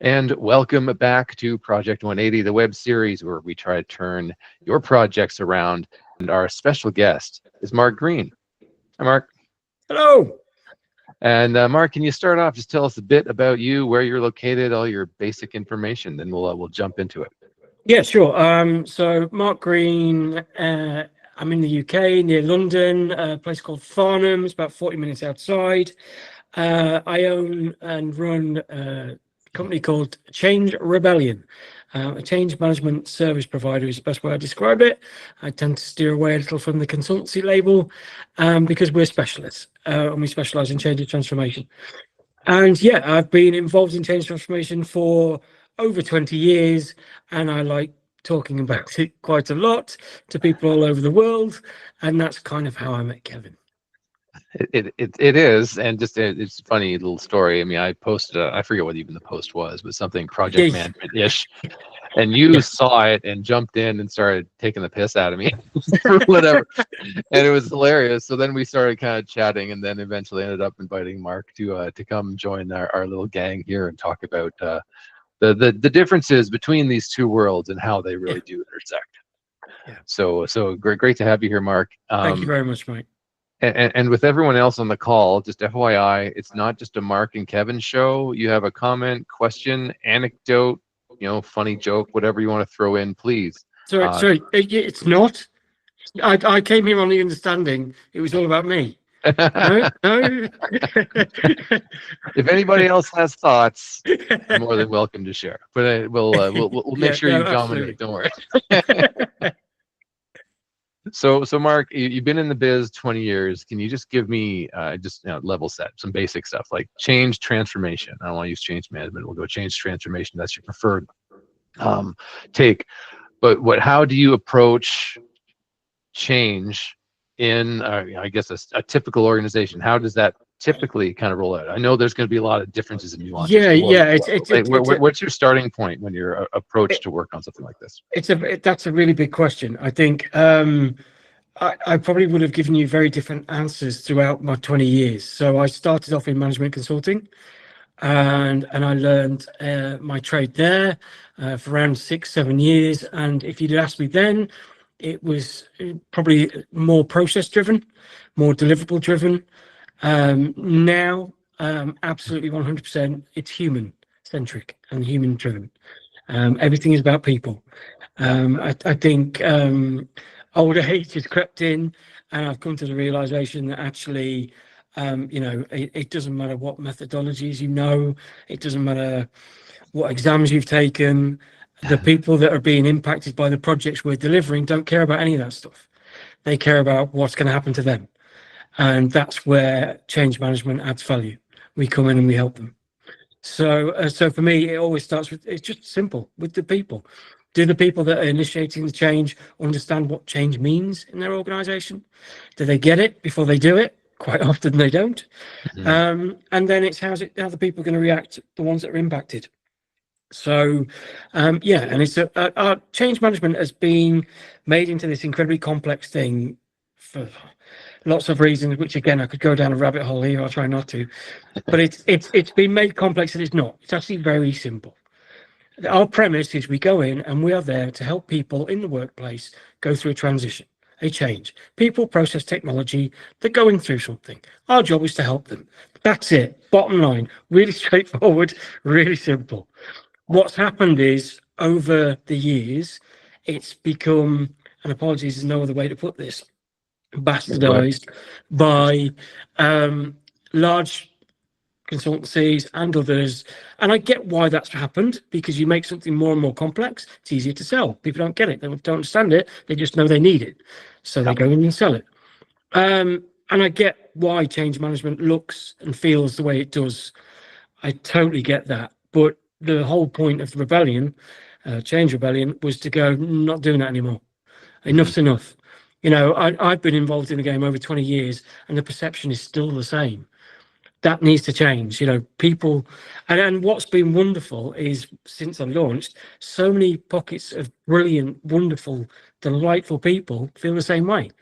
And welcome back to Project 180, the web series where we try to turn your projects around. And our special guest is Mark Green. Hi, Mark. Hello. And Mark, can you start off? Just tell us a bit about you, where you're located, all your basic information. Then we'll jump into it. Yeah, sure. So Mark Green, I'm in the UK, near London, a place called Farnham. It's about 40 minutes outside. I own and run a company called Change Rebellion, a change management service provider is the best way I describe it. I tend to steer away a little from the consultancy label because we're specialists and we specialize in change and transformation. And yeah, I've been involved in change transformation for over 20 years, and I like talking about it quite a lot to people all over the world. And that's kind of how I met Kevin. It is, and just it's a funny little story. I mean, I posted, I forget what even the post was, but something project Yeah, management ish, and you yeah, saw it and jumped in and started taking the piss out of me or whatever, and it was hilarious. So then we started kind of chatting, and then eventually ended up inviting Mark to come join our little gang here and talk about the differences between these two worlds and how they yeah, really do intersect. yeah. So great to have you here, Mark. Thank you very much, mate. And with everyone else on the call, just FYI, it's not just a Mark and Kevin show. You have a comment, question, anecdote, funny joke, whatever you want to throw in, please. Sorry, Uh, sorry, it's not. I came here on the understanding it was all about me. No, no. if anybody else has thoughts, you're more than welcome to share. But we'll make Yeah, sure no, you dominate. absolutely. Don't worry. So Mark, you've been in the biz 20 years. Can you just give me just level set some basic stuff like change transformation? I don't want to use change management. We'll go change transformation. That's your preferred take. But how do you approach change in I guess a typical organization? How does that typically kind of roll out? I know there's going to be a lot of differences and nuances, Yeah, but yeah. what's your starting point when you're approach to work on something like this? That's a really big question. I think I probably would have given you very different answers throughout my 20 years. So I started off in management consulting, and I learned my trade there for around 6, 7 years. And if you'd asked me then, it was probably more process driven, more deliverable driven. Now, absolutely 100%, it's human centric and human driven. Everything is about people. I think old age has crept in, and I've come to the realization that actually, it doesn't matter what methodologies it doesn't matter what exams you've taken. The people that are being impacted by the projects we're delivering don't care about any of that stuff. They care about what's going to happen to them. And that's where change management adds value. We come in and we help them. So for me, it always starts with, it's just simple with the people. Do the people that are initiating the change understand what change means in their organization? Do they get it before they do it? Quite often they don't. Mhm. And then it's how the people are going to react, the ones that are impacted. So, yeah, and it's our change management has been made into this incredibly complex thing for lots of reasons, which again I could go down a rabbit hole here. I'll try not to, but it's been made complex and it's not. It's actually very simple. Our premise is we go in and we are there to help people in the workplace go through a transition, a change. People, process, technology, they're going through something. Our job is to help them. That's it. Bottom line, really straightforward, really simple. What's happened is over the years, it's become, and apologies, there's no other way to put this, Go ahead. bastardized by large consultancies and others. And I get why that's happened, because you make something more and more complex, it's easier to sell. People don't get it, they don't understand it, they just know they need it. So they Yeah. go in and sell it. And I get why change management looks and feels the way it does. I totally get that. But the whole point of the rebellion, change rebellion, was to go, not doing that anymore. Mhm. Enough's enough. I've been involved in the game over 20 years and the perception is still the same. That needs to change. People, and what's been wonderful is since I've launched, so many pockets of brilliant, wonderful, delightful people feel the same way.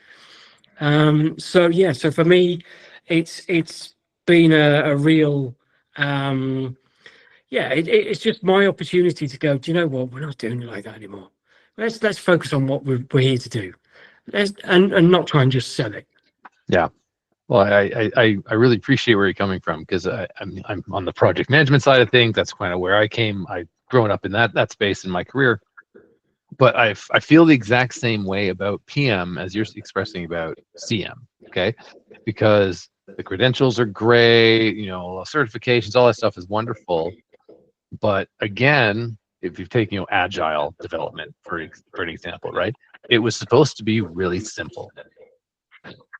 So yeah, so for me, it's been a real yeah, it's just my opportunity to go, do you know what? We're not doing it like that anymore. Let's focus on what we're here to do. And not try and just sell it. Yeah. Well, I really appreciate where you're coming from, because I'm on the project management side of things. That's kind of where I came. I grown up in that space in my career, but I feel the exact same way about PM as you're expressing about CM. Okay, because the credentials are great, certifications, all that stuff is wonderful. But again, if you've taken agile development for an example, right? It was supposed to be really simple,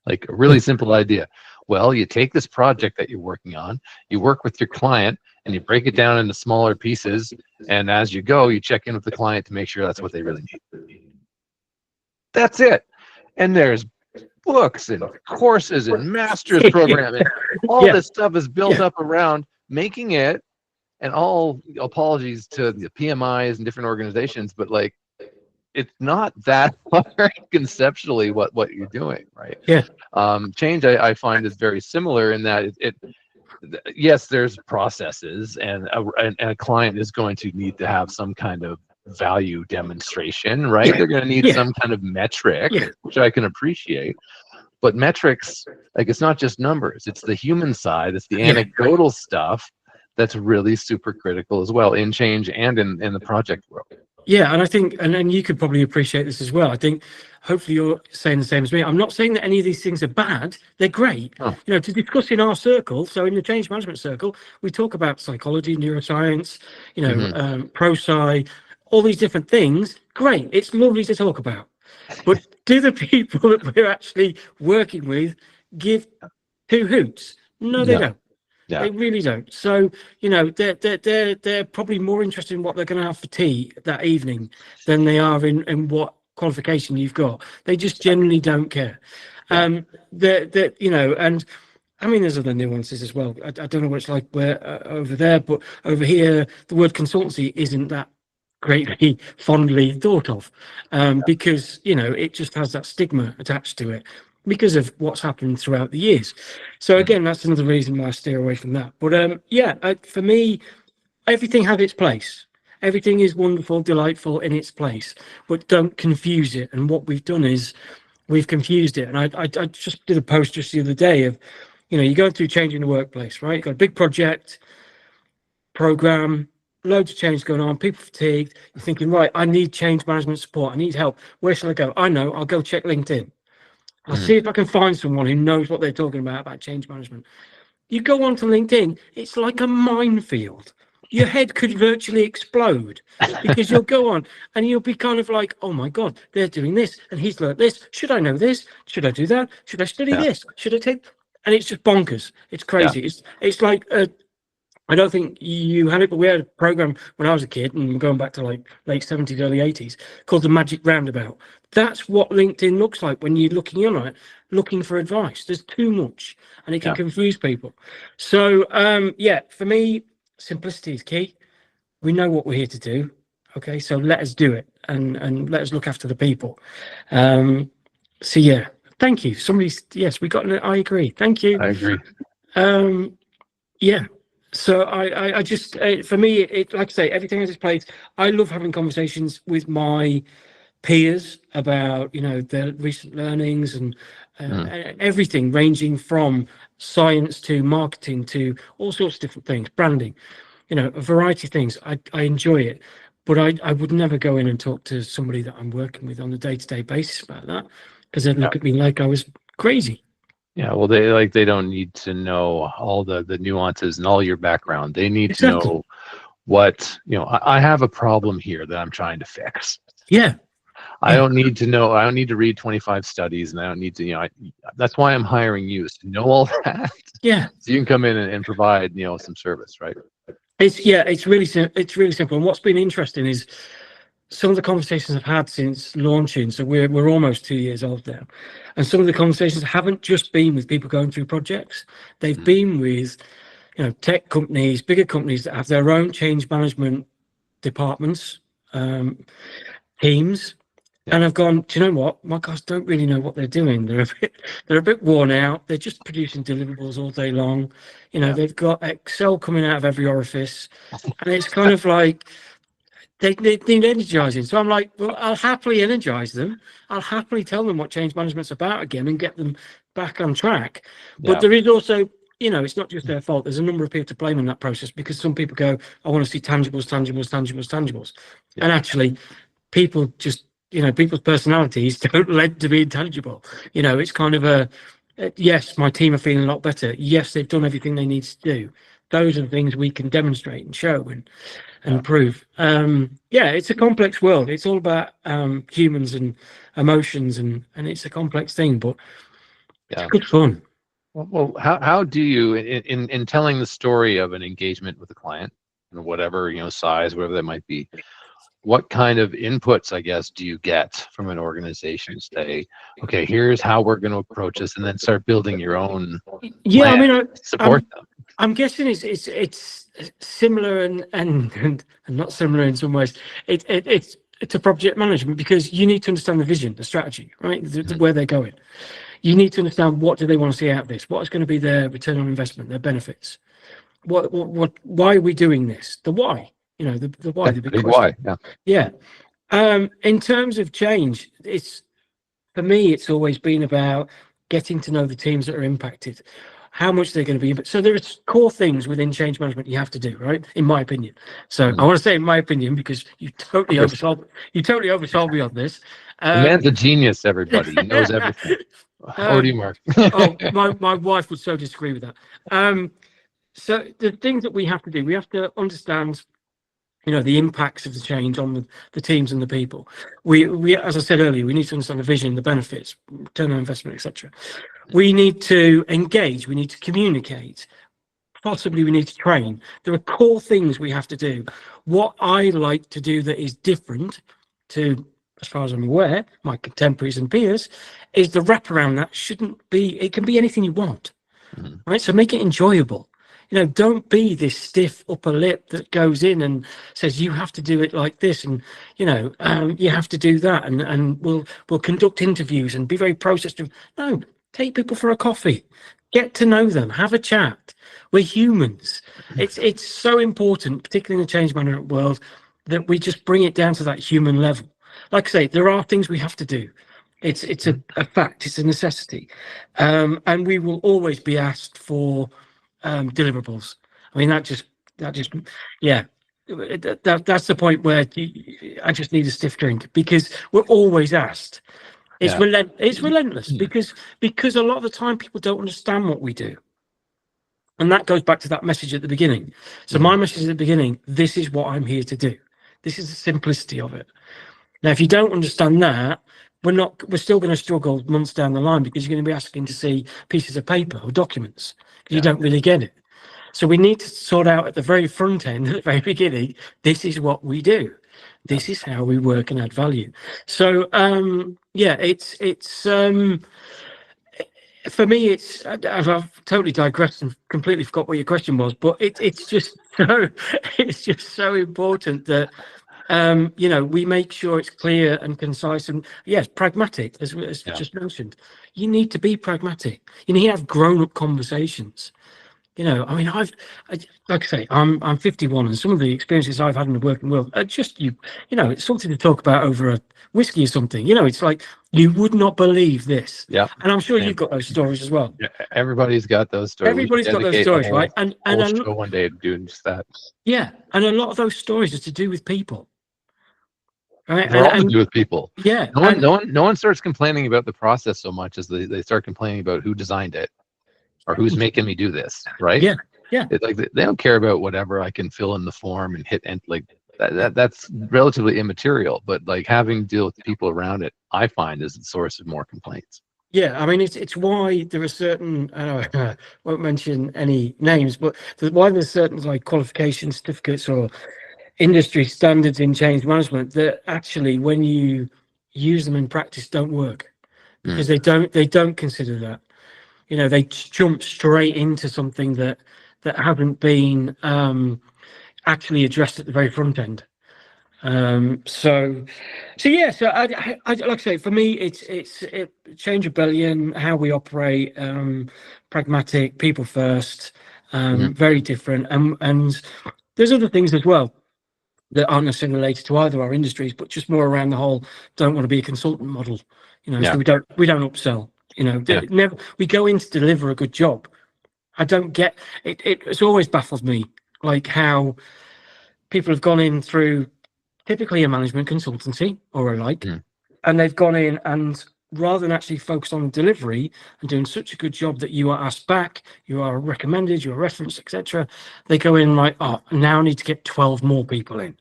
like a really simple idea. Well, you take this project that you're working on, you work with your client, and you break it down into smaller pieces. And as you go, you check in with the client to make sure that's what they really need. That's it. And there's books and courses and master's program, and all Yeah, this stuff is built yeah, up around making it. And all apologies to the PMIs and different organizations, but like, it's not that hard conceptually what you're doing, right? yeah, Change, I find, is very similar in that yes, there's processes, and a client is going to need to have some kind of value demonstration, right? yeah, They're going to need yeah, some kind of metric, yeah, which I can appreciate. But metrics, like, it's not just numbers, it's the human side, it's the yeah. anecdotal stuff that's really super critical as well in change and in the project world. Yeah, and I think, and you could probably appreciate this as well. I think hopefully you're saying the same as me. I'm not saying that any of these things are bad. They're great. Oh. To discuss in our circle. So in the change management circle, we talk about psychology, neuroscience, pro sci, all these different things. Great. It's lovely to talk about. But do the people that we're actually working with give two hoots? No, they No. don't. Yeah. They really don't. So, they're probably more interested in what they're going to have for tea that evening than they are in what qualification you've got. They just generally don't care. Yeah. And I mean, there's other nuances as well. I don't know what it's like where over there, but over here, the word consultancy isn't that greatly fondly thought of, because it just has that stigma attached to it because of what's happened throughout the years. So again, that's another reason why I steer away from that. But for me, everything has its place. Everything is wonderful, delightful in its place, but don't confuse it. And what we've done is we've confused it. And I just did a post just the other day of, you're going through change in the workplace, right? You've got a big project, program, loads of change going on, people fatigued. You're thinking, right, I need change management support. I need help. Where shall I go? I know, I'll go check LinkedIn. I'll see if I can find someone who knows what they're talking about change management. You go onto LinkedIn, it's like a minefield. Your head could virtually explode because you'll go on and you'll be kind of like, oh my God, they're doing this and he's learned this. Should I know this? Should I do that? Should I study this? Should I take? And it's just bonkers. It's crazy. It's like I don't think you had it, but we had a program when I was a kid, and we're going back to like late 70s, early 80s, called the Magic Roundabout. That's what LinkedIn looks like when you're looking on it, looking for advice. There's too much, and it can confuse people. So, for me, simplicity is key. We know what we're here to do. Okay, so let us do it, and let us look after the people. Thank you. Yes, we got an, I agree. Thank you. I agree. Yeah. So I just, for me, it like I say, everything has its place. I love having conversations with my peers about, their recent learnings and everything ranging from science to marketing to all sorts of different things, branding, a variety of things. I enjoy it, but I would never go in and talk to somebody that I'm working with on a day-to-day basis about that, because they'd look at me like I was crazy. Yeah, well, they don't need to know all the nuances and all your background. They need to know what, I have a problem here that I'm trying to fix. Yeah. I don't need to know. I don't need to read 25 studies, and I don't need to, that's why I'm hiring you, is to know all that. Yeah. So you can come in and provide, some service, right? It's really simple. And what's been interesting is some of the conversations I've had since launching. So we're almost 2 years old now, and some of the conversations haven't just been with people going through projects. They've been with, tech companies, bigger companies that have their own change management departments, teams, Yeah. And I've gone, do you know what? My guys don't really know what they're doing. They're a bit worn out. They're just producing deliverables all day long. Yeah. They've got Excel coming out of every orifice, and it's kind of like they need energizing. So I'm like, well, I'll happily energize them. I'll happily tell them what change management's about again and get them back on track. But Yeah. there is also, it's not just their fault. There's a number of people to blame in that process because some people go, I want to see tangibles, tangibles, tangibles, tangibles. Yeah. And actually, people just, people's personalities don't lead to being tangible. It's kind of yes, my team are feeling a lot better. Yes, they've done everything they need to do. Those are the things we can demonstrate and show and Yeah. prove. Yeah, it's a complex world. It's all about humans and emotions, and it's a complex thing, but it's Yeah. good fun. Well, how do you in telling the story of an engagement with a client, whatever, size, whatever that might be, what kind of inputs, I guess, do you get from an organization? Say, okay, here's how we're going to approach this, and then start building your own Yeah, I plan mean, to support them. I'm guessing it's similar and not similar in some ways. It's a project management because you need to understand the vision, the strategy, right? Mhm. Where they're going. You need to understand what do they want to see out of this. What is going to be their return on investment, their benefits. Why are we doing this? The why. The why, Yeah, the big big question. why. Yeah. Yeah. In terms of change, for me, it's always been about getting to know the teams that are impacted, how much they're going to be. So there are core things within change management you have to do, right? In my opinion. So I Mhm. want to say in my opinion because Of course. you totally oversold me on this. The Um, man's a genius, everybody. He knows everything. Over to you, um, Mark. oh, my wife would so disagree with that. So the things that we have to do, we have to understand the impacts of the change on the teams and the people. We as I said earlier, we need to understand the vision, the benefits, return on investment, etc. We need to engage, we need to communicate, possibly we need to train. There are core things we have to do. What I like to do that is different to, as far as I'm aware, my contemporaries and peers, is the wraparound that shouldn't be, it can be anything you want. Mhm. Right, so make it enjoyable. Don't be this stiff upper lip that goes in and says you have to do it like this, and you have to do that, and we'll conduct interviews and be very process driven. No, take people for a coffee, get to know them, have a chat. We're humans. It's so important, particularly in the change management world, that we just bring it down to that human level. Like I say, there are things we have to do. It's a fact. It's a necessity, and we will always be asked for deliverables. I mean, that just yeah. That's the point where I just need a stiff drink because we're always asked. Yeah. It's relentless because a lot of the time people don't understand what we do, and that goes back to that message at the beginning. So Mhm. my message at the beginning: this is what I'm here to do. This is the simplicity of it. Now, if you don't understand that, we're still going to struggle months down the line because you're going to be asking to see pieces of paper or documents because you Yeah. don't really get it. So we need to sort out at the very front end, at the very beginning, this is what we do. Yeah. This is how we work and add value. So yeah, it's for me, I've totally digressed and completely forgot what your question was, but it's just so it's just so important that we make sure it's clear and concise and yes, pragmatic, as Yeah. just mentioned. You need to be pragmatic. You need to have grown-up conversations. I mean, like I say, I'm 51, and some of the experiences I've had in the working world are just it's something to talk about over a whiskey or something. It's like you would not believe this, Yeah. and I'm sure Same. you've got those stories as well. Yeah, everybody's got those stories. We should Everybody's got those dedicate a stories, whole right? And whole show one day to doing just that. yeah, and a lot of those stories are to do with people, right? They're all to do with people. Yeah, No one, and no one, no one starts complaining about the process so much as they start complaining about who designed it or who's making me do this, right? yeah, yeah. It's like they don't care about whatever I can fill in the form and hit and like that's relatively immaterial. But like having to deal with the people around it, I find is the source of more complaints. Yeah, I mean it's why there are certain I won't mention any names, but why there's certain like qualification certificates or industry standards in change management that actually when you use them in practice don't work Mm, because they don't consider that. They jump straight into something that haven't been actually addressed at the very front end. So yeah, so I like I say, for me, it's change rebellion, how we operate, pragmatic, people first, Hmm. very different, and there's other things as well that aren't necessarily related to either our industries, but just more around the whole don't want to be a consultant model, Yeah. so we don't upsell, Yeah. never, we go in to deliver a good job. I don't get it. It's always baffled me, like how people have gone in through typically a management consultancy or a like, Mm. and they've gone in and rather than actually focus on delivery and doing such a good job that you are asked back, you are recommended, you're referenced, etc., they go in like, oh, now I need to get 12 more people in.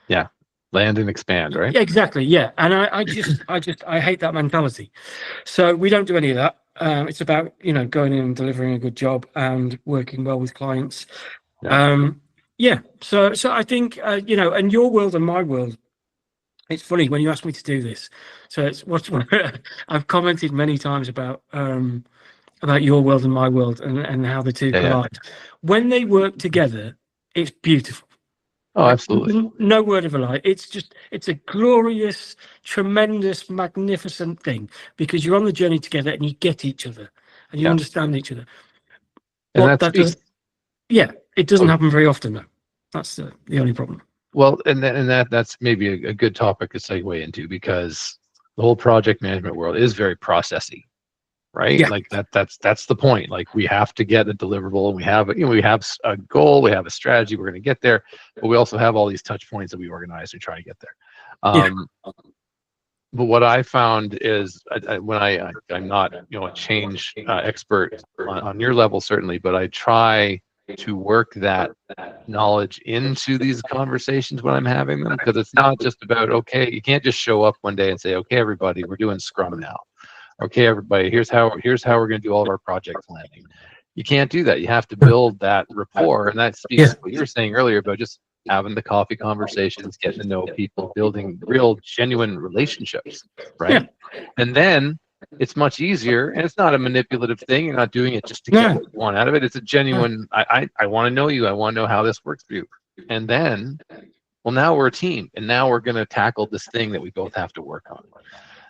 Yeah. Land and expand, right? Yeah, exactly. Yeah, and I hate that mentality. So we don't do any of that. It's about going in and delivering a good job and working well with clients. Yeah. Um, yeah. So I think and your world and my world. It's funny when you ask me to do this. So it's what I've commented many times about your world and my world and how the two Yeah. Yeah. collide. When they work together, it's beautiful. Oh, Like absolutely. no word of a lie. It's a glorious, tremendous, magnificent thing because you're on the journey together and you get each other and you Yeah. understand each other. And But that that speaks. doesn't, yeah, it doesn't Oh, happen very often though. That's the only problem. well, and that's maybe a good topic to segue into, because the whole project management world is very processy, right? Yeah, Like that's the point. Like we have to get a deliverable, and we have a goal, we have a strategy, we're going to get there, but we also have all these touch points that we organize to try to get there. yeah, But what I found is, I'm not a change expert on your level certainly, but I try to work that knowledge into these conversations when I'm having them, because it's not just about, okay, you can't just show up one day and say, okay, everybody, we're doing Scrum now. Okay, everybody, here's how we're going to do all of our project planning. You can't do that. You have to build that rapport, and that speaks yeah, to what you were saying earlier about just having the coffee conversations, getting to know people, building real genuine relationships, yeah. right? And then it's much easier, and it's not a manipulative thing. You're not doing it just to get No, what you want out of it. It's a no. genuine, I want to know you, I want to know how this works for you. And then, well, now we're a team, and now we're going to tackle this thing that we both have to work on.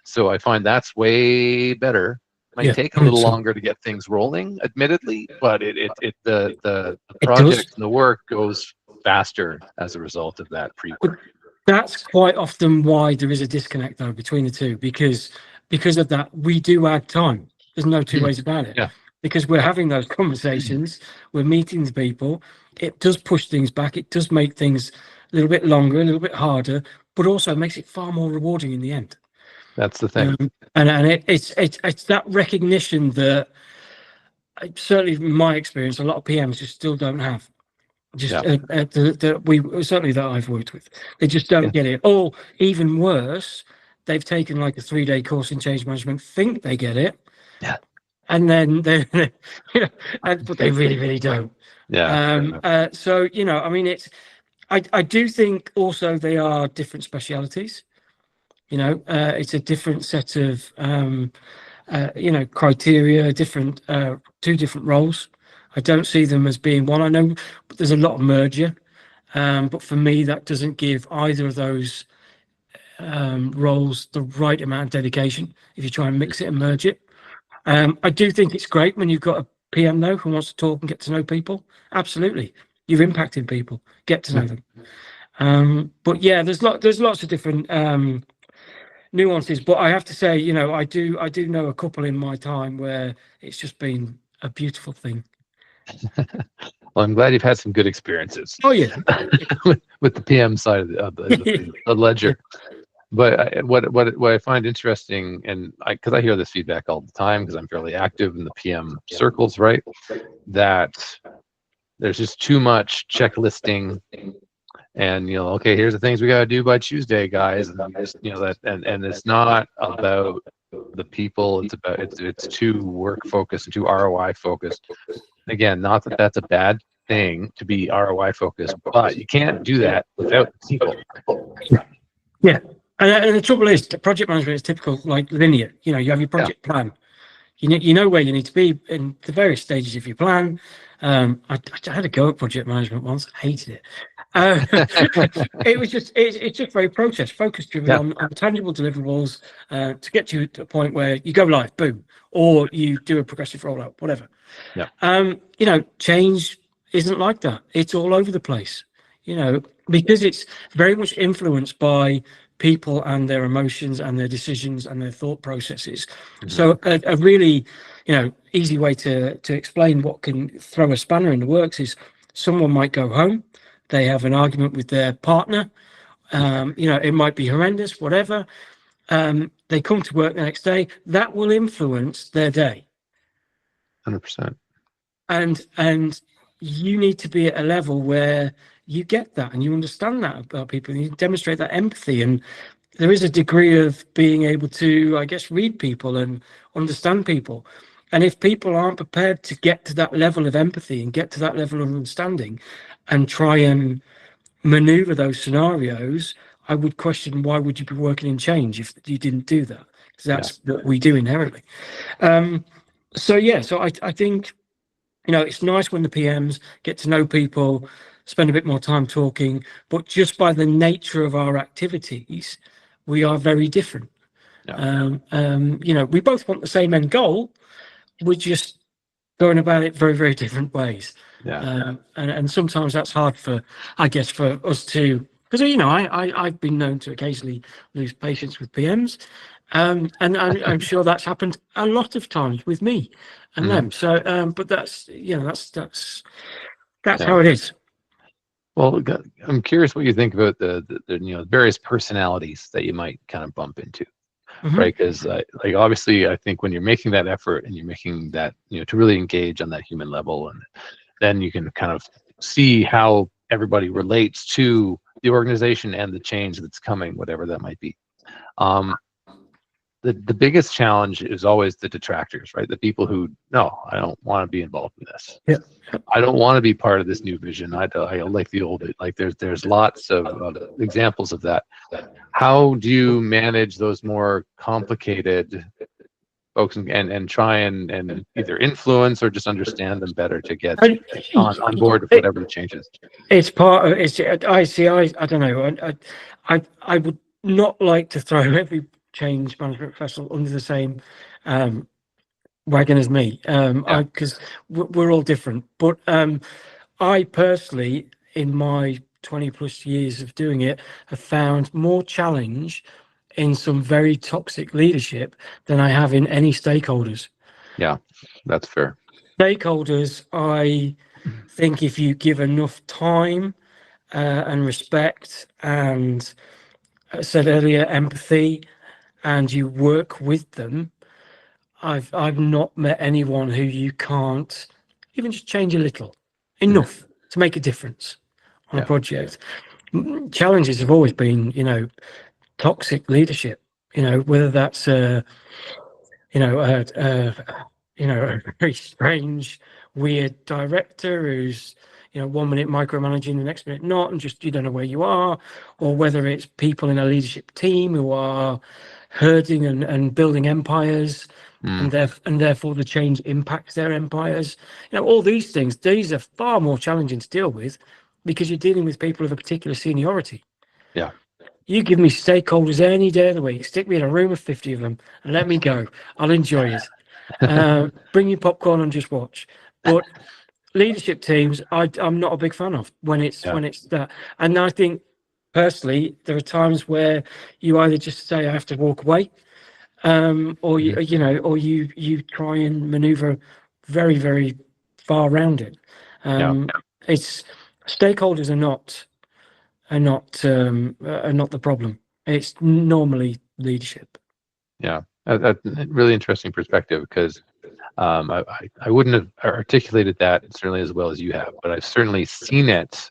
So I find that's way better. Might Yeah, take a little 100%. longer to get things rolling, admittedly, but the It does. project and the work goes faster as a result of that But pre-work. that's quite often why there is a disconnect though between the two because of that we do add time. There's no two Mhm. ways about it. Yeah. Because we're having those conversations, we're meeting the people. It does push things back. It does make things a little bit longer, a little bit harder, but also makes it far more rewarding in the end. That's the thing. Um, and it's that recognition that certainly in my experience, a lot of PMs just still don't have. Just Yeah. we certainly that I've worked with, they just don't Yeah. get it. Or even worse, they've taken like a 3-day course in change management, think they get it, Yeah. and then but they really, really don't. Yeah. So I mean, I do think also they are different specialities. It's a different set of criteria, different two different roles. I don't see them as being one. I know there's a lot of merger, but for me, that doesn't give either of those roles the right amount of dedication if you try and mix it and merge it. I do think it's great when you've got a PM though who wants to talk and get to know people. Absolutely, you're impacting people, get to Yeah. know them. But yeah, there's lots of different nuances. But I have to say, I do know a couple in my time where it's just been a beautiful thing. Well, I'm glad you've had some good experiences Oh yeah, with the PM side of the ledger. But what I find interesting, and because I hear this feedback all the time, because I'm fairly active in the PM circles, right? That there's just too much checklisting, and okay, here's the things we got to do by Tuesday, guys, and we just that, and it's not about the people. It's too work focused and too ROI focused. Again, not that that's a bad thing to be ROI focused, but you can't do that without the people. yeah. And the trouble is, the project management is typical, like linear. You have your Yeah. project plan. You know where you need to be in the various stages of your plan. I had a go at project management once, hated it. Uh, it's just very process focused, driven Yeah, on tangible deliverables to get you to a point where you go live, boom, or you do a progressive rollout, whatever. yeah, Change isn't like that. It's all over the place, because it's very much influenced by people and their emotions and their decisions and their thought processes. hmm, So a really, easy way to explain what can throw a spanner in the works is someone might go home, they have an argument with their partner. It might be horrendous, whatever. They come to work the next day. That will influence their day. 100%. And you need to be at a level where you get that and you understand that about people and you demonstrate that empathy, and there is a degree of being able to, I guess, read people and understand people. And if people aren't prepared to get to that level of empathy and get to that level of understanding and try and maneuver those scenarios, I would question, why would you be working in change if you didn't do that? Because Yeah, that's what we do inherently. So I think, it's nice when the PMs get to know people, spend a bit more time talking, but just by the nature of our activities, we are very different. yeah, We both want the same end goal. We're just going about it very, very different ways. yeah, And sometimes that's hard for, I guess, for us to, because, I've been known to occasionally lose patience with PMs. And I'm sure that's happened a lot of times with me and hmm, them. So, but that's yeah. how it is. Well, I'm curious what you think about the various personalities that you might kind of bump into, Mhm. right? Because like obviously, I think when you're making that effort and you're making that, to really engage on that human level, and then you can kind of see how everybody relates to the organization and the change that's coming, whatever that might be. Um, the biggest challenge is always the detractors, right? The people who, no, I don't want to be involved in this. Yeah. I don't want to be part of this new vision. I like the old, like there's lots of examples of that. How do you manage those more complicated folks, and try and either influence or just understand them better to get And on board with it, whatever the change is? it's part of it's. I see. I don't know. I would not like to throw every change management professional under the same um, wagon as me. Yeah, I because we're all different. But I personally, in my 20 plus years of doing it, have found more challenge in some very toxic leadership than I have in any stakeholders. yeah, that's fair. Stakeholders, I think if you give enough time and respect and, I said earlier, empathy, and you work with them, I've not met anyone who you can't even just change a little, Mhm. enough to make a difference on a Yeah, project. Challenges have always been, toxic leadership. Whether that's you know a very strange, weird director who's 1 minute micromanaging, the next minute not, and just you don't know where you are, or whether it's people in a leadership team who are herding and building empires, mm, and therefore the change impacts their empires. All these things, these are far more challenging to deal with because you're dealing with people of a particular seniority. yeah, You give me stakeholders any day of the week, stick me in a room of 50 of them and let me go. I'll enjoy it. Bring you popcorn and just watch. But leadership teams, I'm not a big fan of yeah, when it's that. And I think personally, there are times where you either just say I have to walk away, or mhm, you try and maneuver very, very far around it. yeah, It's stakeholders are not the problem. It's normally leadership. yeah. That's a really interesting perspective because I wouldn't have articulated that certainly as well as you have, but I've certainly seen it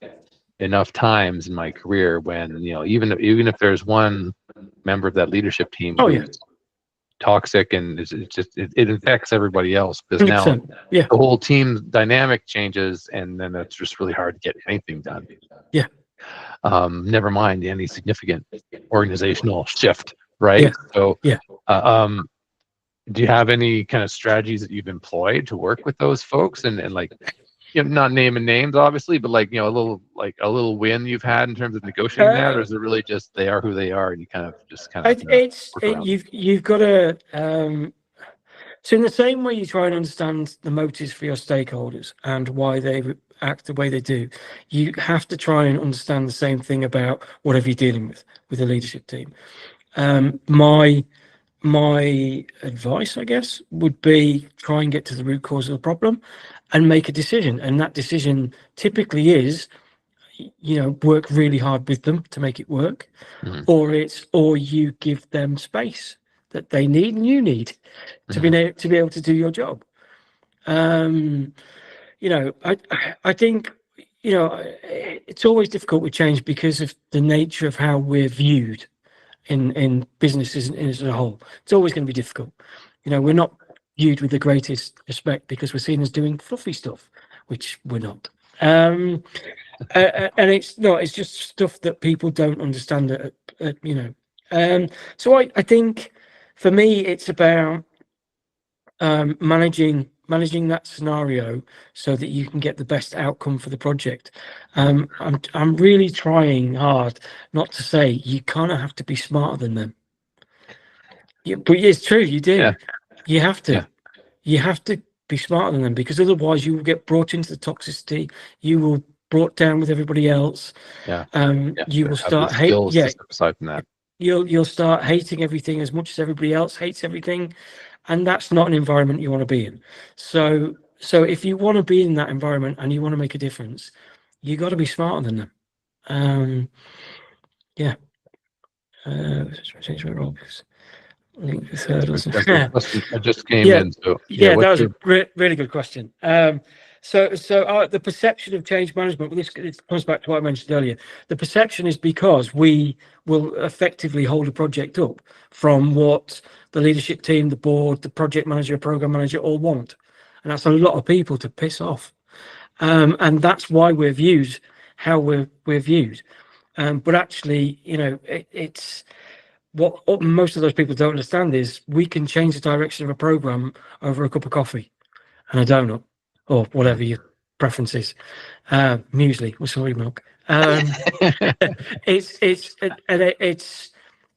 enough times in my career when, even if there's one member of that leadership team Oh yeah, who's toxic, and it's just it infects everybody else because now 100%. Yeah, the whole team dynamic changes, and then it's just really hard to get anything done. yeah, Never mind any significant organizational shift, right? yeah, So, yeah. uh, um, do you have any kind of strategies that you've employed to work with those folks, and like, not naming names, obviously, but like, a little win you've had in terms of negotiating that, or Uh, is it really just they are who they are and you kind of have to work around them? you've got to so in the same way you try and understand the motives for your stakeholders and why they act the way they do, you have to try and understand the same thing about whatever you're dealing with the leadership team. My advice, I guess, would be try and get to the root cause of the problem and make a decision. And that decision typically is, work really hard with them to make it work, Hmm. or you give them space that they need and you need to Hmm. be able to do your job. Um, I think, it's always difficult with change because of the nature of how we're viewed in businesses as a whole. It's always going to be difficult. We're not viewed with the greatest respect because we're seen as doing fluffy stuff, which we're not. And it's just stuff that people don't understand. So I think for me, it's about managing that scenario so that you can get the best outcome for the project. I'm really trying hard not to say you kind of have to be smarter than them. Yeah, but it's true, you do. Yeah. You have to. Yeah. You have to be smarter than them because otherwise you will get brought into the toxicity. You will brought down with everybody else. Yeah. You will Have the start hate. skills to Yeah, step aside from that. you'll start hating everything as much as everybody else hates everything, and that's not an environment you want to be in. So if you want to be in that environment and you want to make a difference, you got to be smarter than them. Yeah. Change my roles. Link with hurdles. That's a good question. I just came Yeah, in. So yeah, yeah, that what's was a your really good question. The perception of change management, well, this comes back to what I mentioned earlier. The perception is because we will effectively hold a project up from what the leadership team, the board, the project manager, program manager all want. And that's a lot of people to piss off. And that's why we're viewed how we're viewed. But actually, it's what most of those people don't understand is we can change the direction of a program over a cup of coffee and a donut or whatever your preference is. Muesli with soy milk.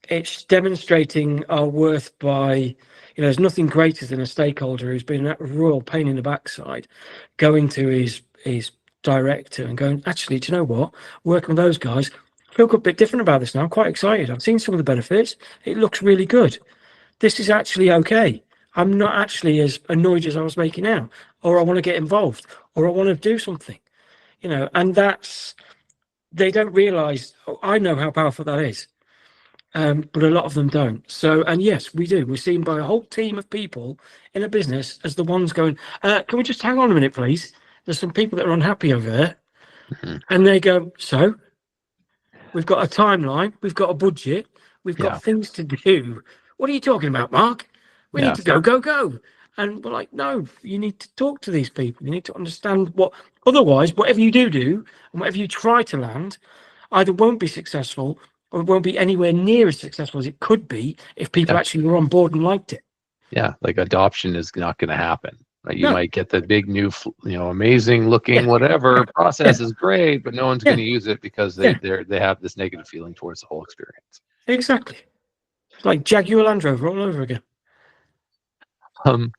It's demonstrating our worth by, there's nothing greater than a stakeholder who's been a real pain in the backside going to his director and going, actually, do you know what? Working with those guys, I feel a bit different about this now. I'm quite excited. I've seen some of the benefits. It looks really good. This is actually okay. I'm not actually as annoyed as I was making out, or I want to get involved, or I want to do something, and they don't realize, I know how powerful that is. But a lot of them don't. So, and yes, we do. We're seen by a whole team of people in a business as the ones going, can we just hang on a minute, please? There's some people that are unhappy over there. Mhm. And they go, so we've got a timeline, we've got a budget, we've Yeah. got things to do. What are you talking about, Mark? We need Yeah. to go, go, go. And we're like, no, you need to talk to these people. You need to understand otherwise, whatever you do, and whatever you try to land, either won't be successful or it won't be anywhere near as successful as it could be if people Yeah. actually were on board and liked it. Yeah. Like adoption is not going to happen. Right? You No, might get the big new, amazing looking yeah, whatever yeah, process is great, but no one's going yeah, to use it because yeah, they have this negative feeling towards the whole experience. exactly. It's like Jaguar Land Rover all over again. Um,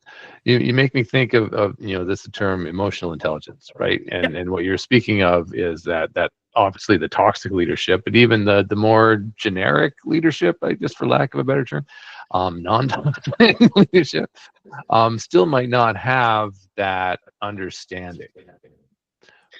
you make me think of this term emotional intelligence, right? Yeah, And what you're speaking of is that obviously the toxic leadership, but even the more generic leadership, I guess for lack of a better term, non-toxic leadership, still might not have that understanding,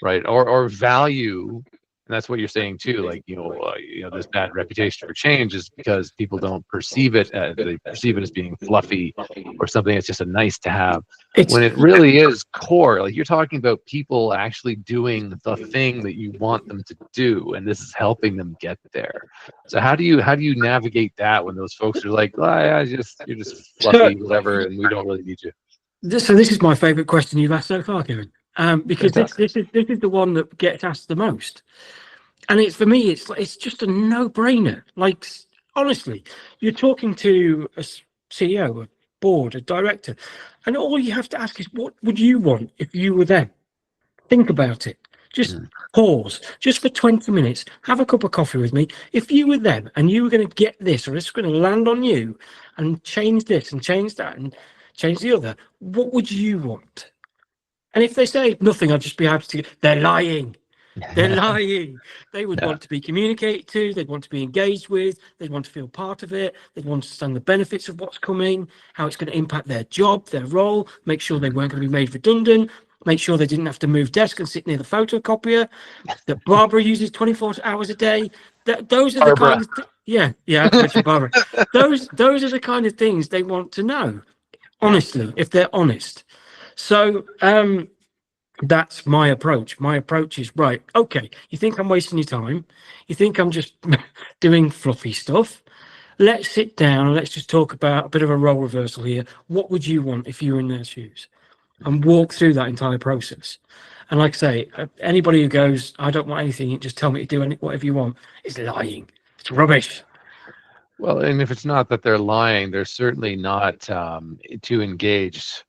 right? Or value. And that's what you're saying too. Like, this bad reputation for change is because people don't perceive it as, they perceive it as being fluffy or something that's just a nice to have, it's when it really is core. Like, you're talking about people actually doing the thing that you want them to do, and this is helping them get there. So how do you navigate that when those folks are like, oh, yeah, you're just so. fluffy, whatever, and we don't really need you? This is my favourite question you've asked so far, Kevin. Because Fantastic. this is the one that gets asked the most, and it's for me, it's just a no-brainer. Like, honestly, you're talking to a CEO, a board, a director, and all you have to ask is, what would you want if you were them? Think about it. Just Mm. pause, just for 20 minutes. Have a cup of coffee with me. If you were them and you were going to get this, or it's going to land on you and change this and change that and change the other, what would you want? And if they say nothing, I'd just be happy to. They're lying. They're lying. They would Yeah. want to be communicated to. They'd want to be engaged with. They'd want to feel part of it. They'd want to understand the benefits of what's coming, how it's going to impact their job, their role, make sure they weren't going to be made redundant, make sure they didn't have to move desk and sit near the photocopier, that Barbara uses 24 hours a day. Those are the Barbara. kind of yeah, I have to mention Barbara. Those are the kind of things they want to know, honestly, if they're honest. So that's my approach. My approach is right. Okay, you think I'm wasting your time? You think I'm just doing fluffy stuff? Let's sit down and let's just talk about a bit of a role reversal here. What would you want if you were in their shoes? And walk through that entire process. And like I say, anybody who goes, I don't want anything, just tell me to do whatever you want, is lying. It's rubbish. Well, and if it's not that they're lying, they're certainly not too engaged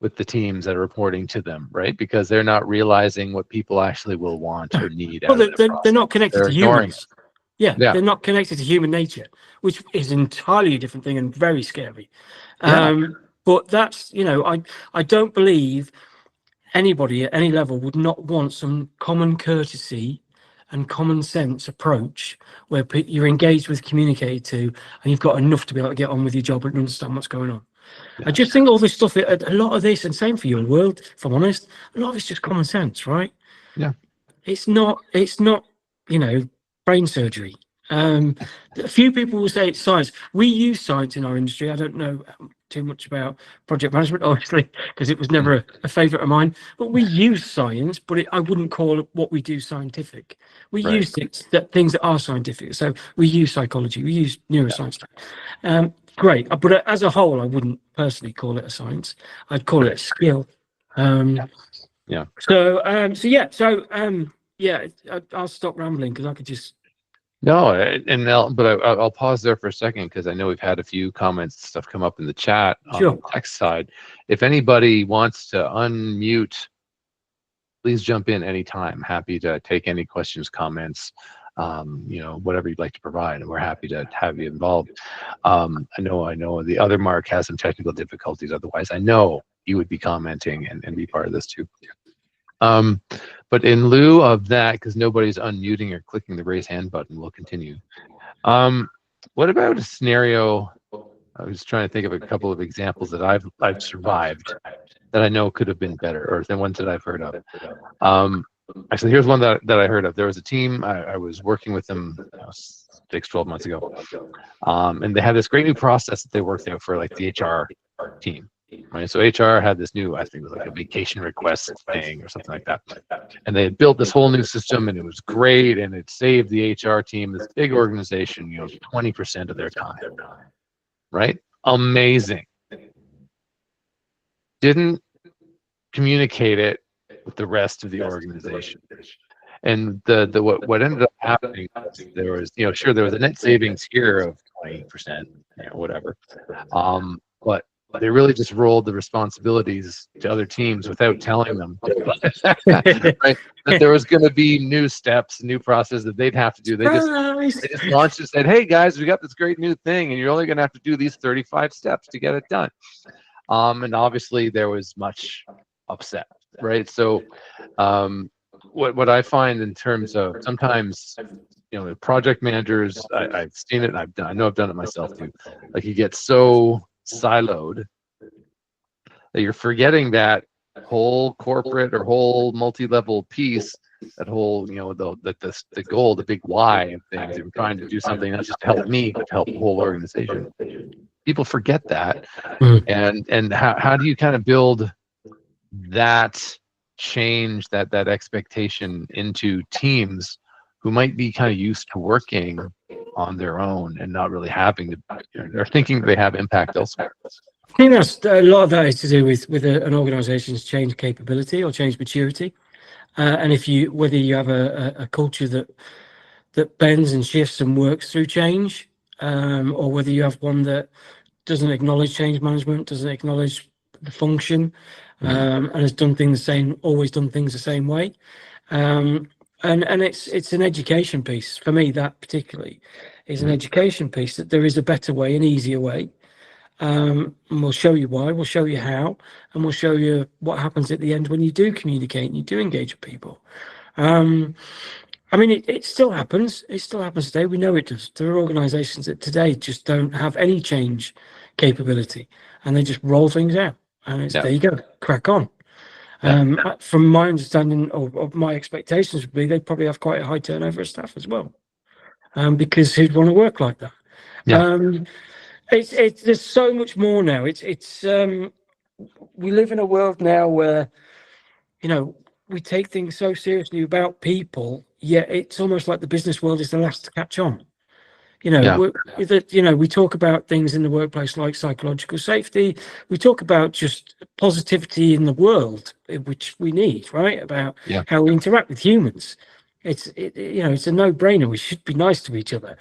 with the teams that are reporting to them, right? Because they're not realizing what people actually will want or need Well, out of their they're process. not connected They're to ignoring humans. it. Yeah, Yeah. they're not connected to human nature, which is entirely a different thing and very scary. Yeah. But that's, I don't believe anybody at any level would not want some common courtesy and common sense approach where you're engaged with, communicated to, and you've got enough to be able to get on with your job and understand what's going on. Yeah. I just think all this stuff, a lot of this, and same for your world, if I'm honest, a lot of it's just common sense, right? Yeah. It's not, brain surgery. A few people will say it's science. We use science in our industry. I don't know too much about project management, obviously, because it was never a favorite of mine. But we use science, but I wouldn't call what we do scientific. We Right. use things that are scientific. So we use psychology, we use neuroscience. Great, but as a whole, I wouldn't personally call it a science. I'd call it a skill. Yeah. I'll stop rambling because I could just. No, I'll pause there for a second because I know we've had a few comments, stuff come up in the chat on Sure. the text side. If anybody wants to unmute, please jump in anytime. Happy to take any questions, comments, whatever you'd like to provide, and we're happy to have you involved. I know the other Mark has some technical difficulties. Otherwise, I know you would be commenting and be part of this too. But in lieu of that, because nobody's unmuting or clicking the raise hand button, we'll continue. What about a scenario? I was trying to think of a couple of examples that I've survived that I know could have been better, or the ones that I've heard of. Actually, here's one that I heard of. There was a team, I was working with them 12 months ago. And they had this great new process that they worked out for like the HR team. Right, so HR had this new, I think it was like a vacation request thing or something like that, and they had built this whole new system, and it was great, and it saved the HR team, this big organization, 20% of their time. Right, amazing. Didn't communicate it with the rest of the organization, and what ended up happening was there was there was a net savings here of 20%, whatever, but they really just rolled the responsibilities to other teams without telling them, right? That there was going to be new steps, new process that they'd have to do. They just launched and said, "Hey guys, we got this great new thing, and you're only going to have to do these 35 steps to get it done." And obviously there was much upset, right? So, what I find in terms of sometimes, project managers, I've seen it. I know I've done it myself too. Like you get so siloed that you're forgetting that whole corporate or whole multi-level piece, that whole the goal, the big why of things. You're trying to do something not just to help me but to help the whole organization. People forget that. And how do you kind of build that change, that expectation into teams who might be kind of used to working on their own and not really having to, or thinking they have impact elsewhere? I think that's a lot of that is to do with an organization's change capability or change maturity, and whether you have a culture that bends and shifts and works through change, or whether you have one that doesn't acknowledge change management, doesn't acknowledge the function, Mhm. and has done things the same, always done things the same way. Um, and it's an education piece for me. That particularly is an Mhm. education piece, that there is a better way, an easier way. And we'll show you why, we'll show you how, and we'll show you what happens at the end when you do communicate and you do engage with people. Um, I mean, it still happens. It still happens today. We know it does. There are organizations that today just don't have any change capability, and they just roll things out. And it's, Yeah. there you go, crack on. Yeah. From my understanding of my expectations would be they'd probably have quite a high turnover of staff as well, because who'd want to work like that? Yeah. Um, it's there's so much more now. We live in a world now where, you know, we take things so seriously about people, yet it's almost like the business world is the last to catch on. You know, Yeah. we talk about things in the workplace like psychological safety. We talk about just positivity in the world, which we need, right? About Yeah. how we interact with humans. It's a no-brainer. We should be nice to each other.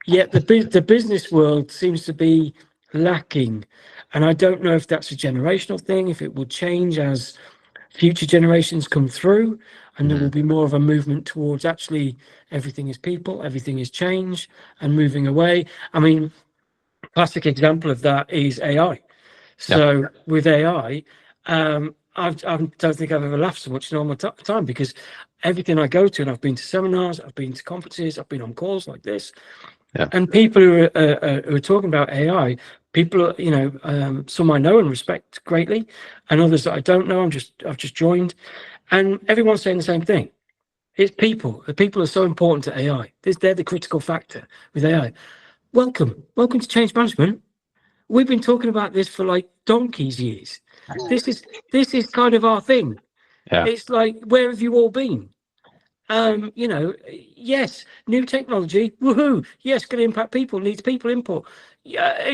Yet the business world seems to be lacking, and I don't know if that's a generational thing, if it will change as future generations come through, and there will Mhm. be more of a movement towards actually everything is people, everything is change, and moving away. I mean, classic example of that is AI. Yeah. So with AI, I don't think I've ever laughed so much in all my time, because everything I go to, and I've been to seminars, I've been to conferences, I've been on calls like this, Yeah. and people who are talking about AI, people, some I know and respect greatly, and others that I don't know. I've just joined, and everyone's saying the same thing. It's people. The people are so important to AI. They're the critical factor with AI. Welcome to change management. We've been talking about this for like donkey's years. This is this is kind of our thing. Yeah. It's like, where have you all been? Yes, new technology, woohoo! Yes, going to impact people, needs people input. Yeah,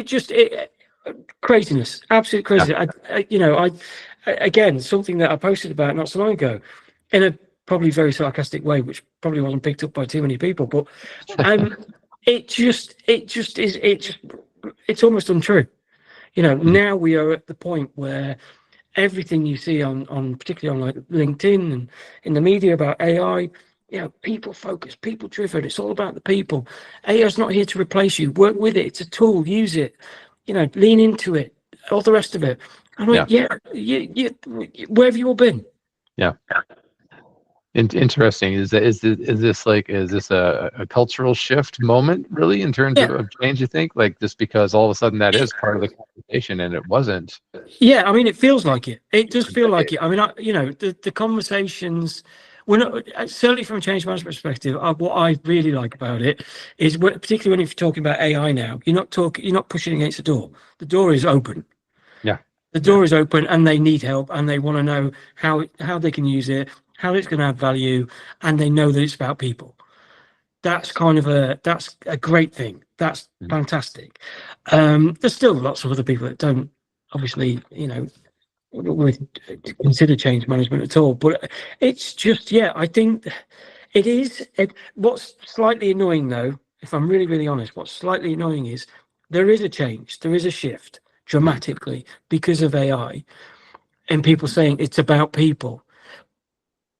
craziness, absolute Yeah. craziness. Again, something that I posted about not so long ago, in a probably very sarcastic way, which probably wasn't picked up by too many people, but um, it's almost untrue. Mhm. Now we are at the point where everything you see on particularly on like LinkedIn and in the media about AI, people focused, people driven. It's all about the people. AI is not here to replace you. Work with it. It's a tool. Use it. Lean into it. All the rest of it. I'm like, Yeah. yeah, where have you all been? Yeah. Interesting. Is this a cultural shift moment really in terms Yeah, of change, you think? Like just because all of a sudden that is part of the conversation and it wasn't. yeah. I mean, it feels like it. It does feel like it. I mean, the conversations. We're not, certainly from a change management perspective. What I really like about it is, particularly when you're talking about AI now, you're not pushing against the door. The door is open. Yeah. The Yeah. door is open, and they need help, and they want to know how they can use it, how it's going to add value, and they know that it's about people. That's a great thing. That's Mhm. fantastic. There's still lots of other people that don't, obviously, would consider change management at all. But it's just, yeah, I think it is. What's slightly annoying, though, if I'm really, really honest, what's slightly annoying is there is a change, there is a shift Mhm. dramatically because of AI, and people saying it's about people.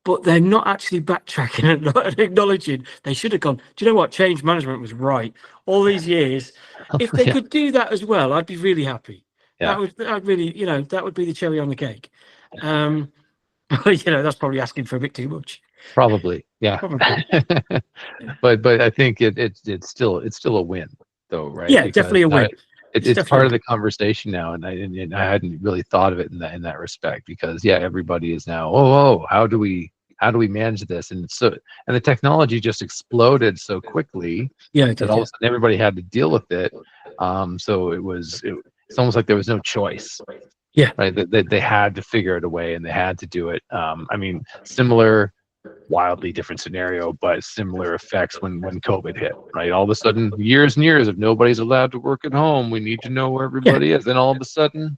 But they're not actually backtracking and not acknowledging they should have gone. Do you know what? Change management was right all these years. If they Yeah. could do that as well, I'd be really happy. Yeah. I'd really, that would be the cherry on the cake. Um, that's probably asking for a bit too much. Probably. Yeah. Probably. But I think it's still a win though, right? Yeah, Because definitely a win. It's it's definitely a part of win. the conversation now, and I hadn't really thought of it in that respect because yeah, everybody is now, how do we manage this? And the technology just exploded so quickly Yeah, it that did. all of Yeah. a sudden everybody had to deal with it. So it's almost like there was no choice, Yeah. right? That they had to figure it a way and they had to do it. I mean, similar, wildly different scenario, but similar effects when COVID hit, right? All of a sudden, years and years of nobody's allowed to work at home. We need to know where Yeah. everybody is. Then all of a sudden,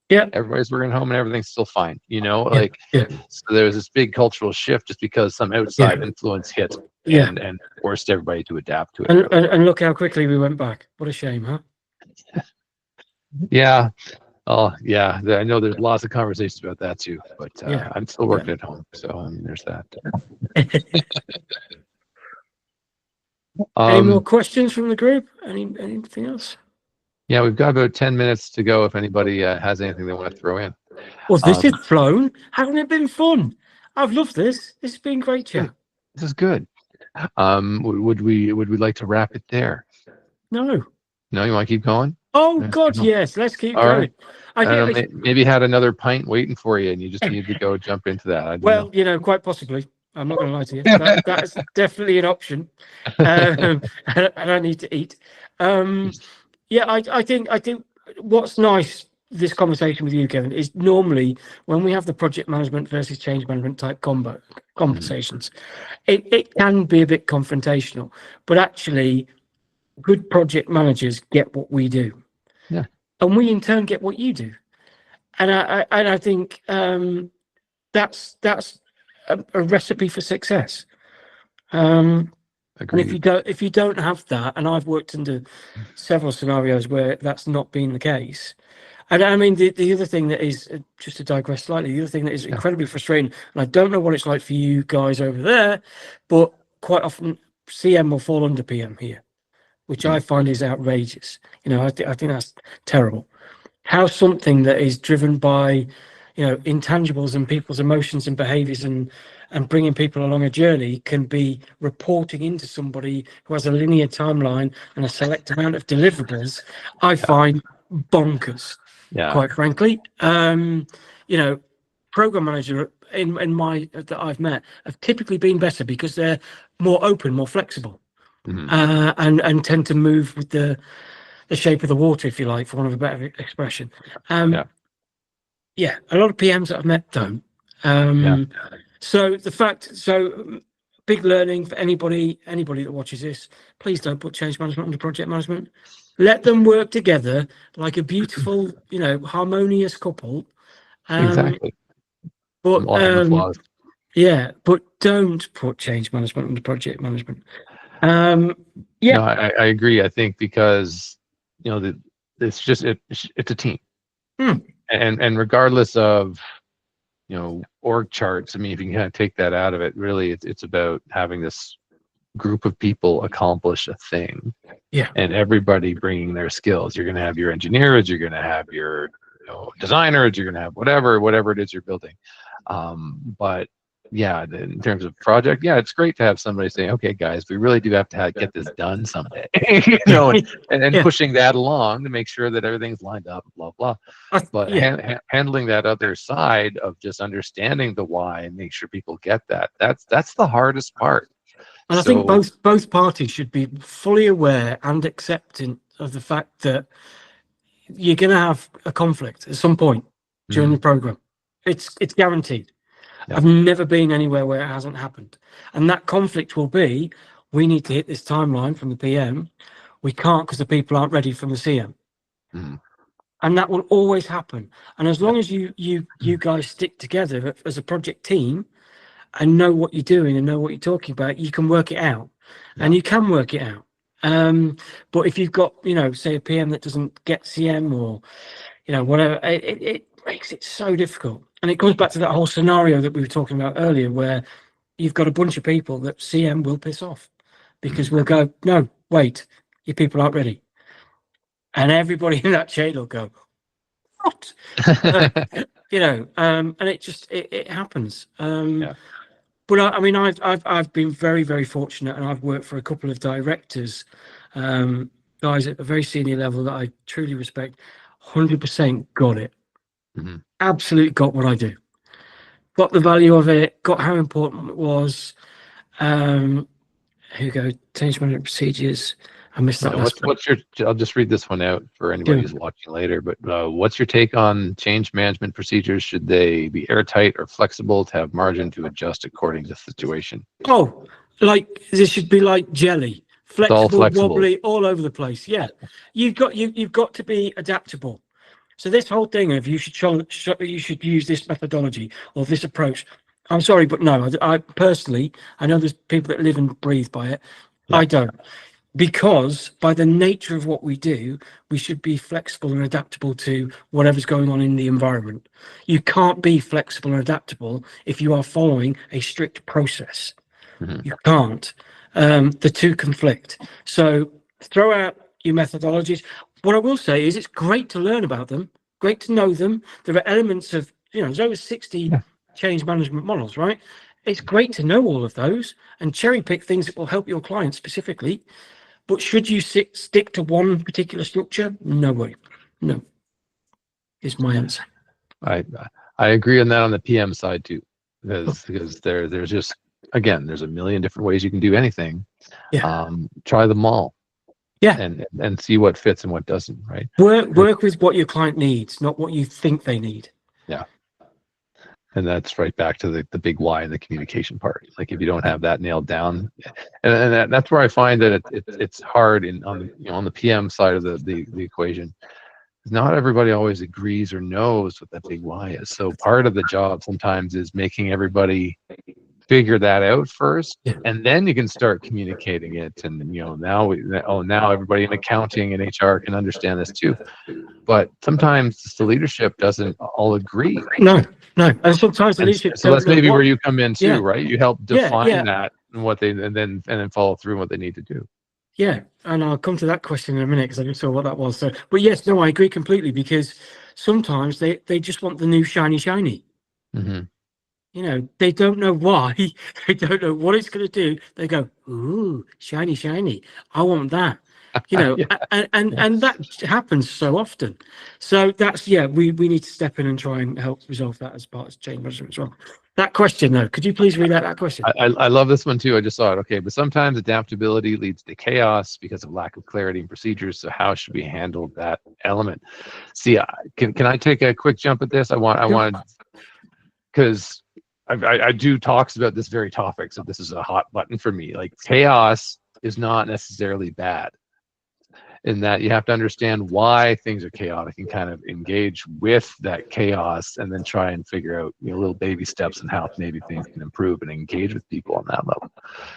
Yeah. everybody's working at home and everything's still fine. Yeah. Like Yeah. so there's this big cultural shift just because some Yeah. outside influence hit Yeah. and forced everybody to adapt to it, And, really. and and look how quickly we went back. What a shame, huh? Yeah, Oh yeah, I know there's lots of conversations about that too, but Yeah. I'm still Yeah. working at home, so I mean, there's that. Any more Um, questions from the group? Anything else? yeah, we've got about 10 minutes to go. If anybody has anything they want to throw in, Well, this has um, flown. Hasn't it been fun? I've loved this. This has been great good. chat. This is good. Would we like to wrap it there? No. No, you want to keep going? Oh Let's keep God, going. yes. Let's keep All right. going. I I don't know. get Maybe had another pint waiting for you, and you just needed to go jump into that. I don't well, know. quite possibly. I'm not going to lie to you. That is definitely an option. And I need to eat. Um, yeah, I think what's nice this conversation with you, Kevin, is normally when we have the project management versus change management type Mhm. conversations, it can be a bit confrontational, but actually good project managers get what we do, Yeah, and we in turn get what you do. And I think that's a recipe for success. Um, and agreed. if you don't have that, and I've worked under several scenarios where that's not been the case. And I mean, the other thing that is, just to digress slightly, the other thing that is Yeah. incredibly frustrating, and I don't know what it's like for you guys over there, but quite often CM will fall under PM here, which I Mhm. find is outrageous. I think that's terrible. How something that is driven by, intangibles and people's emotions and behaviors and bringing people along a journey can be reporting into somebody who has a linear timeline and a select amount of deliverables, I Yeah. find bonkers, Yeah. quite frankly. You know, program manager in my that I've met have typically been better because they're more open, more flexible, Mhm. and tend to move with the shape of the water, if you like, for want of a better expression. Yeah. Um, yeah, a lot of PMs that I've met don't. Yeah. So big learning for anybody that watches this. Please don't put change management under project management. Let them work together like a beautiful, harmonious couple. Um, Exactly. but All have the flaws. yeah, but don't put change management under project management. Um, yeah, No, I agree. I think because the it's just it's a team, hmm, and regardless of org charts. I mean, if you can kind of take that out of it, really, it's about having this group of people accomplish a thing, yeah. and everybody bringing their skills. You're going to have your engineers, you're going to have your designers, you're going to have whatever it is you're building. But yeah, in terms of project, yeah, it's great to have somebody saying, okay, guys, we really do have to get this done someday, and Yeah, pushing that along to make sure that everything's lined up, blah blah. But yeah. handling that other side of just understanding the why and make sure people get that's the hardest part. And I think So both parties should be fully aware and accepting of the fact that you're going to have a conflict at some point during the mhm, program. It's guaranteed. yeah, I've never been anywhere where it hasn't happened, and that conflict will be: we need to hit this timeline from the PM. We can't because the people aren't ready from the CM, mhm, and that will always happen. And as yeah, long as you guys stick together as a project team and know what you're doing and know what you're talking about, you can work it out, yeah, and you can work it out. But if you've got, say a PM that doesn't get CM or, whatever, it makes it so difficult. And it comes back to that whole scenario that we were talking about earlier, where you've got a bunch of people that CM will piss off because mhm, we'll go, no, wait, your people aren't ready. And everybody in that chain will go, what? Uh, and it happens. yeah, But I mean, I've been very, very fortunate, and I've worked for a couple of directors, um, guys at a very senior level that I truly respect. 100% got it. mhm. Absolutely got what I do. Got the value of it. Got how important it was. Um, here we go. Change management procedures. I missed that Yeah, last bit. what's your? I'll just read this one out for anybody Do who's watching later. But what's your take on change management procedures? Should they be airtight or flexible to have margin to adjust according to the situation? oh, like this should be like jelly, It's all flexible, flexible. wobbly, all over the place. Yeah, you've got to be adaptable. So this whole thing of you should use this methodology or this approach. I'm sorry, but no. I personally, I know there's people that live and breathe by it. Yeah, I don't. because by the nature of what we do, we should be flexible and adaptable to whatever's going on in the environment. You can't be flexible and adaptable if you are following a strict process. Mhm. You can't. The two conflict. So throw out your methodologies. What I will say is it's great to learn about them, great to know them. There are elements of, there's over 60 Yeah. change management models, right? It's great to know all of those and cherry pick things that will help your client specifically. But should you stick to one particular structure? No way. No, is my answer. I I agree on that on the PM side too, because there's just, again, there's a million different ways you can do anything. Yeah. Try them all Yeah. and see what fits and what doesn't, right? Work with what your client needs, not what you think they need. Yeah. And that's right back to the big why and the communication part. Like if you don't have that nailed down, and that's where I find that it's hard on the PM side of the equation. Not everybody always agrees or knows what that big why is. So part of the job sometimes is making everybody figure that out first, Yeah. and then you can start communicating it. And now everybody in accounting and HR can understand this too. But sometimes the leadership doesn't all agree. No. And sometimes the And leadership so don't that's know maybe where what. you come in too, Yeah. right? You help Yeah. define that and what they and then follow through what they need to do. Yeah, and I'll come to that question in a minute because I just saw what that was. So, but yes, no, I agree completely because sometimes they just want the new shiny. Mm-hmm. They don't know why. They don't know what it's going to do. They go, ooh, shiny. I want that. Yeah. And that happens so often. So that's, we need to step in and try and help resolve that as part of change management as well. That question though, could you please read out that question? I love this one too. I just saw it. Okay, but sometimes adaptability leads to chaos because of lack of clarity and procedures. So how should we handle that element? See, can I take a quick jump at this? I want because I do talks about this very topic. So this is a hot button for me. Like chaos is not necessarily bad, in that you have to understand why things are chaotic and kind of engage with that chaos and then try and figure out little baby steps and how maybe things can improve and engage with people on that level.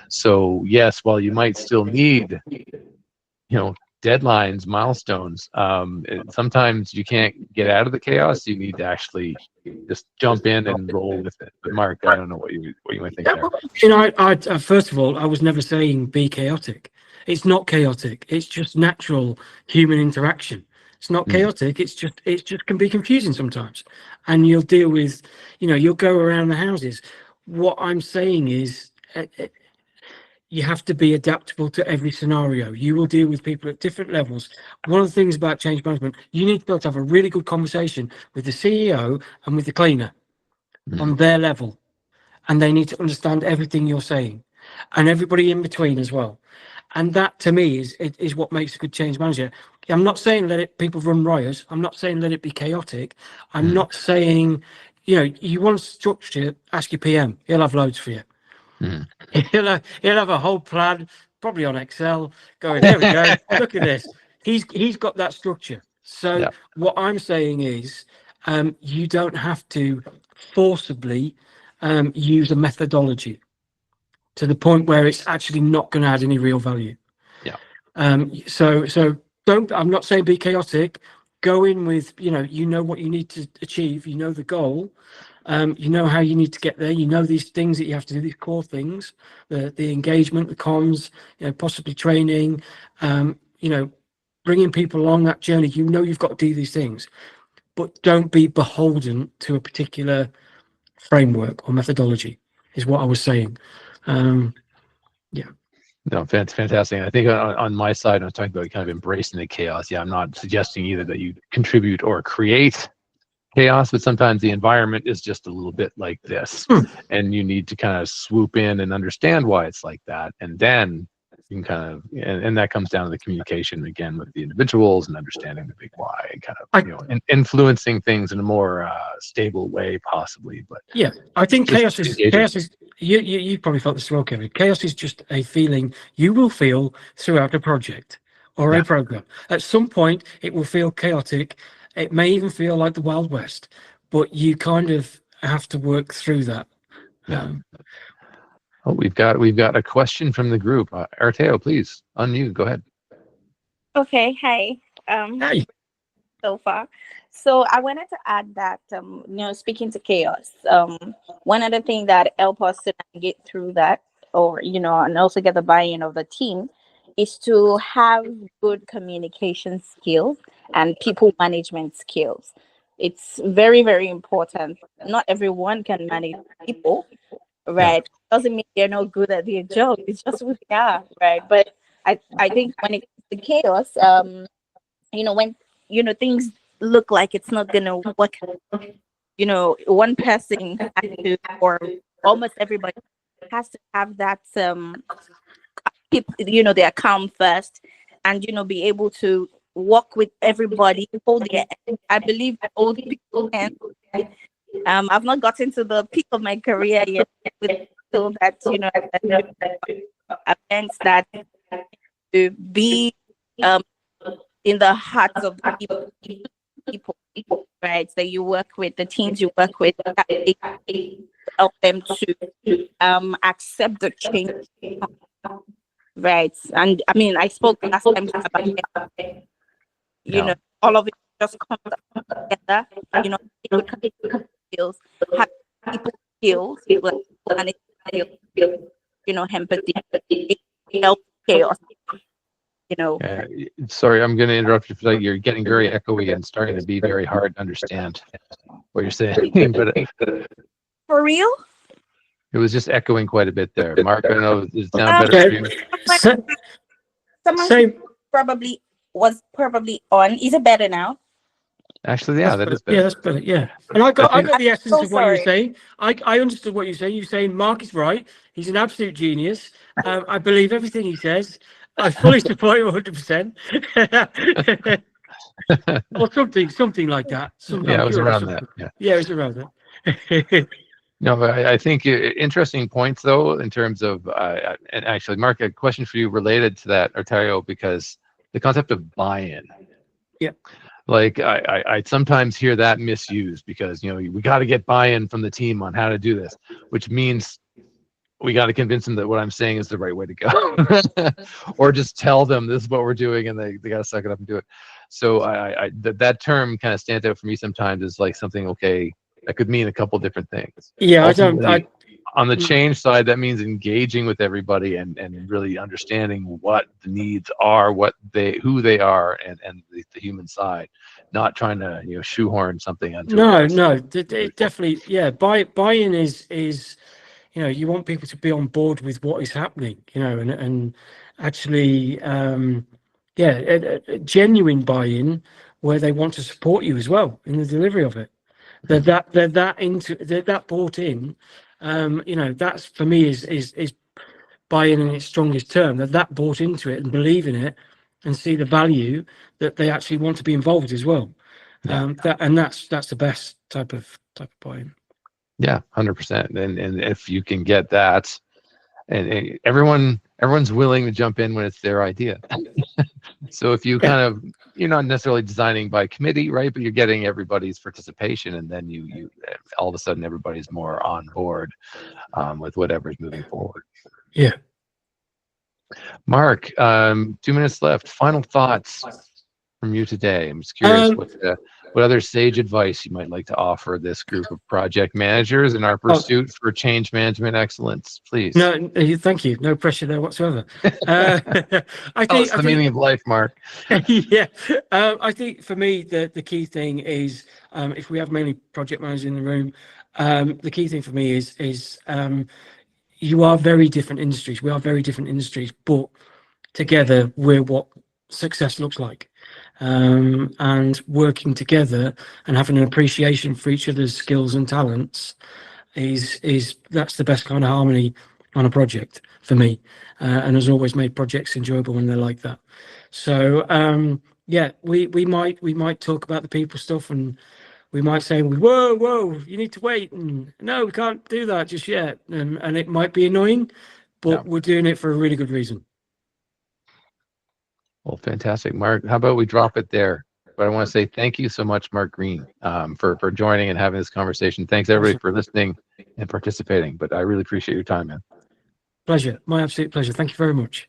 So yes, while you might still need deadlines, milestones, sometimes you can't get out of the chaos. You need to actually just jump in and roll with it. But Mark, I don't know what you might think there. I first of all, I was never saying be chaotic. It's not chaotic. It's just natural human interaction. It's not chaotic. It's just can be confusing sometimes, and you'll deal with, you'll go around the houses. What I'm saying is, you have to be adaptable to every scenario. You will deal with people at different levels. One of the things about change management, you need to be able to have a really good conversation with the CEO and with the cleaner on their level, and they need to understand everything you're saying, and everybody in between as well. And that to me is what makes a good change manager. I'm not saying let people run riots. I'm not saying let it be chaotic. I'm not saying, you want structure, ask your PM. He'll have loads for you. He'll have a whole plan, probably on Excel, going, there we go, look at this. He's got that structure. So what I'm saying is, you don't have to forcibly use a methodology to the point where it's actually not going to add any real value. Yeah. So don't. I'm not saying be chaotic. Go in with what you need to achieve. You know the goal. You know how you need to get there. You know these things that you have to do. These core things, the engagement, the comms, possibly training. Bringing people along that journey. You've got to do these things, but don't be beholden to a particular framework or methodology. Is what I was saying. Yeah. No, fantastic. And I think on my side, I was talking about kind of embracing the chaos. Yeah, I'm not suggesting either that you contribute or create chaos, but sometimes the environment is just a little bit like this, and you need to kind of swoop in and understand why it's like that, and then you can kind of, and that comes down to the communication again with the individuals and understanding the big why and kind of influencing things in a more stable way possibly. But yeah, I think chaos is you probably felt this as well, Kevin. Chaos is just a feeling you will feel throughout a project or a program. At some point it will feel chaotic. It may even feel like the Wild West, but you kind of have to work through that. Oh, we've got a question from the group. Arteo, please unmute. Go ahead. Okay, hi. Hey, So far. So I wanted to add that speaking to chaos, one of the things that help us to navigate through that, or and also get the buy-in of the team, is to have good communication skills and people management skills. It's very, very important. Not everyone can manage people, Yeah. right? Doesn't mean they're not good at their job. It's just who they are, right? But I think when it comes to chaos, when things look like it's not gonna work, one person has to, or almost everybody has to have that keep their calm first, and be able to work with everybody, hold their, I believe, hold people hands. I've not gotten to the peak of my career yet with so that events that to be um in the hearts of the people, right? That you work with, the teams you work with, that they help them to accept the change, right? And I mean, I spoke last time about Yeah. all of it just comes together. Good skills, have people skills, like management skills, empathy, it helps chaos. You know, Sorry, I'm going to interrupt you for that. You're getting very echoey and starting to be very hard to understand what you're saying. But for real. it was just echoing quite a bit there. Mark, I don't know. Is it now Um, better for okay. you? Sa- someone Same. probably was probably on. Is it better now? Actually, yeah, That's that better. is Yeah, better. that's better. Yeah. And I I got I think got I'm the essence so of what you were sorry. saying. I understood what you're saying. You're saying Mark is right. He's an absolute genius. I believe everything he says. I fully support him 100%. Or something like that. yeah, I'm it was sure it was around that. something. Yeah. Yeah, it was around that. No, but I think interesting points though in terms of and actually, Mark, a question for you related to that, Artario, because the concept of buy-in. Yeah. Like I sometimes hear that misused because we got to get buy-in from the team on how to do this, which means we got to convince them that what I'm saying is the right way to go, or just tell them this is what we're doing and they got to suck it up and do it. So that term kind of stands out for me sometimes as like something, okay, that could mean a couple different things. Yeah, I don't. Ultimately, on the change side, that means engaging with everybody and really understanding what the needs are, who they are, and the human side, not trying to shoehorn something onto No, a no, moving it forward. definitely, yeah. Buy-in is you want people to be on board with what is happening, and actually, yeah, a genuine buy-in where they want to support you as well in the delivery of it. They're that bought in. That's for me is buy-in in its strongest term. That bought into it and believe in it and see the value that they actually want to be involved as well. Yeah. That's the best type of buy-in. Yeah, 100%. And if you can get that, and everyone's willing to jump in when it's their idea. So if you Yeah, kind of you're not necessarily designing by committee, right? But you're getting everybody's participation, and then you all of a sudden everybody's more on board with whatever's moving forward. yeah. Mark, 2 minutes left. Final thoughts from you today. I'm just curious Um, what other sage advice you might like to offer this group of project managers in our oh, pursuit for change management excellence, please. no, thank you. No pressure there whatsoever. Uh, I Tell think, us I the think, meaning of life, Mark. yeah. I think for me, the key thing is, if we have mainly project managers in the room, the key thing for me is you are very different industries. We are very different industries, but together we're what success looks like. And working together and having an appreciation for each other's skills and talents is that's the best kind of harmony on a project for me, and has always made projects enjoyable when they're like that. So yeah, we might talk about the people stuff, and we might say, whoa, you need to wait, and no, we can't do that just yet, and it might be annoying, Yeah. but we're doing it for a really good reason. Well, fantastic, Mark. How about we drop it there? But I want to say thank you so much, Mark Green, for joining and having this conversation. Thanks everybody Awesome. for listening and participating. But I really appreciate your time, man. Pleasure. My absolute pleasure. Thank you very much.